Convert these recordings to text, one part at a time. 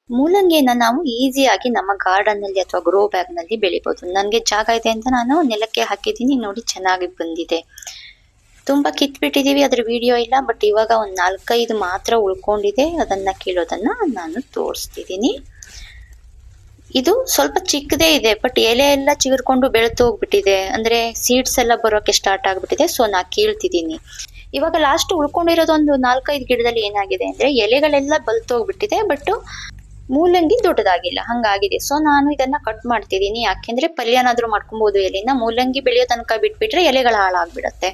ಮೂಲಂಗಿಯನ್ನ ನಾವು ಈಸಿಯಾಗಿ ನಮ್ಮ ಗಾರ್ಡನ್ ನಲ್ಲಿ ಅಥವಾ ಗ್ರೋ ಬ್ಯಾಗ್ ನಲ್ಲಿ ಬೆಳಿಬಹುದು. ನನ್ಗೆ ಜಾಗ ಇದೆ ಅಂತ ನಾನು ನೆಲಕ್ಕೆ ಹಾಕಿದ್ದೀನಿ. ನೋಡಿ ಚೆನ್ನಾಗಿ ಬಂದಿದೆ. ತುಂಬಾ ಕಿತ್ಬಿಟ್ಟಿದೀವಿ, ಅದ್ರ ವಿಡಿಯೋ ಇಲ್ಲ. ಬಟ್ ಇವಾಗ ಒಂದ್ 4-5 ಮಾತ್ರ ಉಳ್ಕೊಂಡಿದೆ. ಅದನ್ನ ಕೀಳೋದನ್ನ ನಾನು ತೋರಿಸ್ತಿದ್ದೀನಿ. ಇದು ಸ್ವಲ್ಪ ಚಿಕ್ಕದೇ ಇದೆ, ಬಟ್ ಎಲೆ ಎಲ್ಲ ಚಿಗುರ್ಕೊಂಡು ಬೆಳೆದು ಹೋಗ್ಬಿಟ್ಟಿದೆ. ಅಂದ್ರೆ ಸೀಡ್ಸ್ ಎಲ್ಲ ಬರೋಕೆ ಸ್ಟಾರ್ಟ್ ಆಗ್ಬಿಟ್ಟಿದೆ. ಸೊ ನಾ ಕೀಳ್ತಿದ್ದೀನಿ. ಇವಾಗ ಲಾಸ್ಟ್ ಉಳ್ಕೊಂಡಿರೋದೊಂದು 4-5 ಗಿಡದಲ್ಲಿ ಏನಾಗಿದೆ ಅಂದ್ರೆ ಎಲೆಗಳೆಲ್ಲ ಬಲ್ತೋಗ್ಬಿಟ್ಟಿದೆ, ಬಟ್ ಮೂಲಂಗಿ ದೊಡ್ಡದಾಗಿಲ್ಲ, ಹಂಗಾಗಿದೆ. ಸೊ ನಾನು ಇದನ್ನ ಕಟ್ ಮಾಡ್ತಿದ್ದೀನಿ. ಯಾಕೆಂದ್ರೆ ಪಲ್ಯನಾದ್ರೂ ಮಾಡ್ಕೊಬಹುದು ಎಲೆನ. ಮೂಲಂಗಿ ಬೆಳೆಯೋ ತನಕ ಬಿಟ್ಬಿಟ್ರೆ ಎಲೆಗಳು ಹಾಳಾಗ್ಬಿಡತ್ತೆ.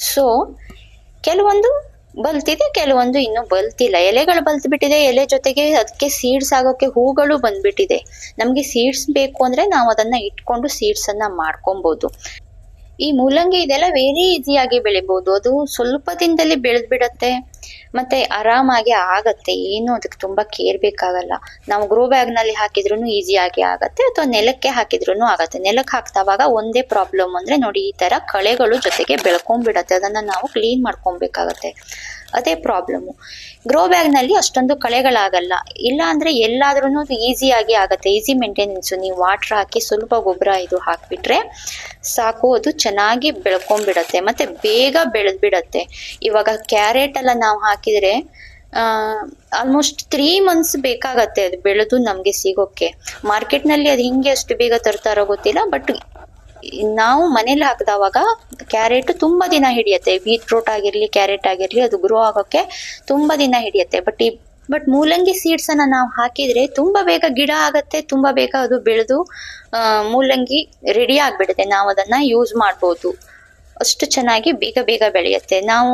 ಸೊ ಕೆಲವೊಂದು ಬಲ್ತಿದೆ, ಕೆಲವೊಂದು ಇನ್ನು ಬಲ್ತಿಲ್ಲ. ಎಲೆಗಳು ಬಲ್ತ್ ಬಿಟ್ಟಿದೆ, ಎಲೆ ಜೊತೆಗೆ ಅದಕ್ಕೆ ಸೀಡ್ಸ್ ಆಗೋಕೆ ಹೂಗಳು ಬಂದ್ಬಿಟ್ಟಿದೆ. ನಮ್ಗೆ ಸೀಡ್ಸ್ ಬೇಕು ಅಂದ್ರೆ ನಾವು ಅದನ್ನ ಇಟ್ಕೊಂಡು ಸೀಡ್ಸ್ ಅನ್ನ ಮಾಡ್ಕೊಬಹುದು. ಈ ಮೂಲಂಗಿ ಇದೆಲ್ಲ ವೆರಿ ಈಸಿಯಾಗಿ ಬೆಳಿಬಹುದು. ಅದು ಸ್ವಲ್ಪ ದಿನದಲ್ಲಿ ಬೆಳೆದ್ ಬಿಡತ್ತೆ, ಮತ್ತೆ ಆರಾಮಾಗಿ ಆಗತ್ತೆ. ಏನು ಅದಕ್ಕೆ ತುಂಬಾ ಕೇರ್ ಬೇಕಾಗಲ್ಲ. ನಾವು ಗ್ರೋ ಬ್ಯಾಗ್ ನಲ್ಲಿ ಹಾಕಿದ್ರು ಈಸಿಯಾಗಿ ಆಗತ್ತೆ, ಅಥವಾ ನೆಲಕ್ಕೆ ಹಾಕಿದ್ರು ಆಗತ್ತೆ. ನೆಲಕ್ಕೆ ಹಾಕ್ತಾವಾಗ ಒಂದೇ ಪ್ರಾಬ್ಲಮ್ ಅಂದ್ರೆ ನೋಡಿ, ಈ ತರ ಕಳೆಗಳು ಜೊತೆಗೆ ಬೆಳ್ಕೊಂಡ್ಬಿಡತ್ತೆ. ಅದನ್ನ ನಾವು ಕ್ಲೀನ್ ಮಾಡ್ಕೊಬೇಕಾಗತ್ತೆ, ಅದೇ ಪ್ರಾಬ್ಲಮ್. ಗ್ರೋ ಬ್ಯಾಗ್ ನಲ್ಲಿ ಅಷ್ಟೊಂದು ಕಳೆಗಳಾಗಲ್ಲ. ಇಲ್ಲ ಅಂದ್ರೆ ಎಲ್ಲಾದ್ರೂ ಈಸಿಯಾಗಿ ಆಗತ್ತೆ. Easy maintenance. ನೀವು ವಾಟರ್ ಹಾಕಿ ಸ್ವಲ್ಪ ಗೊಬ್ಬರ ಇದು ಹಾಕ್ಬಿಟ್ರೆ ಸಾಕು, ಅದು ಚೆನ್ನಾಗಿ ಬೆಳ್ಕೊಂಡ್ಬಿಡತ್ತೆ, ಮತ್ತೆ ಬೇಗ ಬೆಳೆದ್ಬಿಡತ್ತೆ. ಇವಾಗ ಕ್ಯಾರೆಟ್ ಎಲ್ಲ ನಾವು ಹಾಕಿದ್ರೆ ಆಲ್ಮೋಸ್ಟ್ 3 months ಬೇಕಾಗತ್ತೆ ಅದು ಬೆಳೆದು ನಮ್ಗೆ ಸಿಗೋಕೆ. ಮಾರ್ಕೆಟ್ ನಲ್ಲಿ ಅದು ಹಿಂಗೆ ಅಷ್ಟು ಬೇಗ ತರ್ತಾರೋ ಗೊತ್ತಿಲ್ಲ, ಬಟ್ ನಾವು ಮನೇಲಿ ಹಾಕಿದವಾಗ ಕ್ಯಾರೆಟ್ ತುಂಬಾ ದಿನ ಹಿಡಿಯತ್ತೆ. ಬೀಟ್ರೂಟ್ ಆಗಿರ್ಲಿ, ಕ್ಯಾರೆಟ್ ಆಗಿರ್ಲಿ, ಅದು ಗ್ರೋ ಆಗೋಕೆ ತುಂಬಾ ದಿನ ಹಿಡಿಯತ್ತೆ. ಬಟ್ ಮೂಲಂಗಿ ಸೀಡ್ಸ್ ಅನ್ನ ನಾವು ಹಾಕಿದ್ರೆ ತುಂಬಾ ಬೇಗ ಗಿಡ ಆಗತ್ತೆ, ತುಂಬಾ ಬೇಗ ಅದು ಬೆಳೆದು ಮೂಲಂಗಿ ರೆಡಿ ಆಗ್ಬಿಡುತ್ತೆ. ನಾವು ಅದನ್ನ ಯೂಸ್ ಮಾಡ್ಬೋದು. ಅಷ್ಟು ಚೆನ್ನಾಗಿ ಬೇಗ ಬೇಗ ಬೆಳೆಯುತ್ತೆ. ನಾವು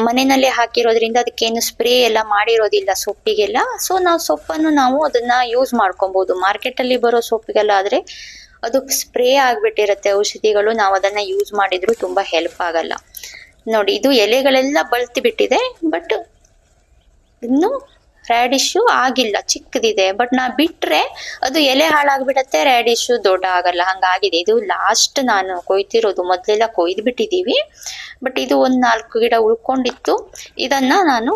ಮನೆಯಲ್ಲೇ ಹಾಕಿರೋದ್ರಿಂದ ಅದಕ್ಕೇನು ಸ್ಪ್ರೇ ಎಲ್ಲ ಮಾಡಿರೋದಿಲ್ಲ ಸೊಪ್ಪಿಗೆಲ್ಲ. ಸೊ ನಾವು ಸೊಪ್ಪನ್ನು ನಾವು ಅದನ್ನ ಯೂಸ್ ಮಾಡ್ಕೊಬಹುದು. ಮಾರ್ಕೆಟ್ ಅಲ್ಲಿ ಬರೋ ಸೊಪ್ಪಿಗೆಲ್ಲ ಆದ್ರೆ ಅದು ಸ್ಪ್ರೇ ಆಗ್ಬಿಟ್ಟಿರತ್ತೆ ಔಷಧಿಗಳು. ನಾವು ಅದನ್ನ ಯೂಸ್ ಮಾಡಿದ್ರು ತುಂಬಾ ಹೆಲ್ಪ್ ಆಗಲ್ಲ. ನೋಡಿ, ಇದು ಎಲೆಗಳೆಲ್ಲ ಬಲ್ತಿ ಬಿಟ್ಟಿದೆ, ಬಟ್ ಇನ್ನು ರ್ಯಾಡಿಶು ಆಗಿಲ್ಲ, ಚಿಕ್ಕದಿದೆ. ಬಟ್ ನಾ ಬಿಟ್ರೆ ಅದು ಎಲೆ ಹಾಳಾಗ್ಬಿಡತ್ತೆ, ರ್ಯಾಡಿಶು ದೊಡ್ಡ ಆಗಲ್ಲ, ಹಂಗಾಗಿದೆ. ಇದು ಲಾಸ್ಟ್ ನಾನು ಕೊಯ್ತಿರೋದು. ಮೊದ್ಲೆಲ್ಲ ಕೊಯ್ದು ಬಿಟ್ಟಿದೀವಿ, ಬಟ್ ಇದು ಒಂದ್ 4 ಗಿಡ ಉಳ್ಕೊಂಡಿತ್ತು. ಇದನ್ನ ನಾನು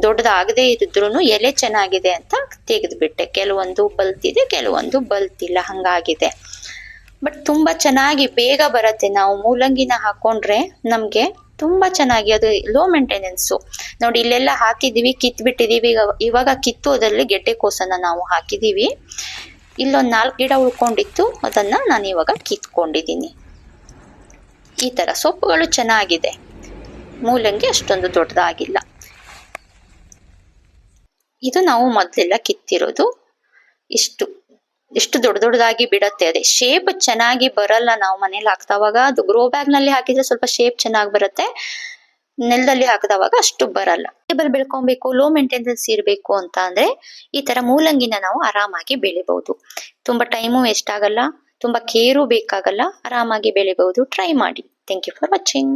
ದೊಡ್ಡದಾಗದೆ ಇದ್ರೂ ಎಲೆ ಚೆನ್ನಾಗಿದೆ ಅಂತ ತೆಗೆದ್ಬಿಟ್ಟೆ. ಕೆಲವೊಂದು ಬಲ್ತಿದೆ, ಕೆಲವೊಂದು ಬಲ್ತಿಲ್ಲ, ಹಂಗಾಗಿದೆ. ಬಟ್ ತುಂಬಾ ಚೆನ್ನಾಗಿ ಬೇಗ ಬರತ್ತೆ. ನಾವು ಮೂಲಂಗಿನ ಹಾಕೊಂಡ್ರೆ ನಮ್ಗೆ ತುಂಬಾ ಚೆನ್ನಾಗಿ, ಅದು ಲೋ ಮೇಂಟೆನೆನ್ಸ್. ನೋಡಿ, ಇಲ್ಲೆಲ್ಲ ಹಾಕಿದೀವಿ, ಕಿತ್ಬಿಟ್ಟಿದೀವಿ. ಇವಾಗ ಕಿತ್ತೋದ್ರಲ್ಲಿ ಗೆಡ್ಡೆಕೋಸನ್ನ ನಾವು ಹಾಕಿದೀವಿ. ಇಲ್ಲೊಂದ್ 4 ಗಿಡ ಉಳ್ಕೊಂಡಿತ್ತು, ಅದನ್ನ ನಾನು ಇವಾಗ ಕಿತ್ಕೊಂಡಿದ್ದೀನಿ. ಈ ತರ ಸೊಪ್ಪುಗಳು ಚೆನ್ನಾಗಿದೆ. ಮೂಲಂಗಿ ಅಷ್ಟೊಂದು ದೊಡ್ಡದಾಗಿಲ್ಲ. ಇದು ನಾವು ಮೊದ್ಲೆಲ್ಲ ಕಿತ್ತಿರೋದು. ಎಷ್ಟು ದೊಡ್ಡದಾಗಿ ಬಿಡತ್ತೆ. ಅದೇ ಶೇಪ್ ಚೆನ್ನಾಗಿ ಬರಲ್ಲ. ನಾವು ಮನೇಲಿ ಹಾಕ್ದವಾಗ ಅದು ಗ್ರೋ ಬ್ಯಾಗ್ ನಲ್ಲಿ ಹಾಕಿದ್ರೆ ಸ್ವಲ್ಪ ಶೇಪ್ ಚೆನ್ನಾಗಿ ಬರುತ್ತೆ, ನೆಲದಲ್ಲಿ ಹಾಕಿದವಾಗ ಅಷ್ಟು ಬರಲ್ಲ. ಟೇಬಲ್ ಬೆಳ್ಕೊಬೇಕು, ಲೋ ಮೇಂಟೆನೆನ್ಸ್ ಇರಬೇಕು ಅಂತ ಅಂದ್ರೆ ಈ ತರ ಮೂಲಂಗಿನ ನಾವು ಆರಾಮಾಗಿ ಬೆಳಿಬಹುದು. ತುಂಬಾ ಟೈಮು ವೇಸ್ಟ್ ಆಗಲ್ಲ, ತುಂಬಾ ಕೇರು ಬೇಕಾಗಲ್ಲ, ಆರಾಮಾಗಿ ಬೆಳಿಬಹುದು. ಟ್ರೈ ಮಾಡಿ. Thank you for watching.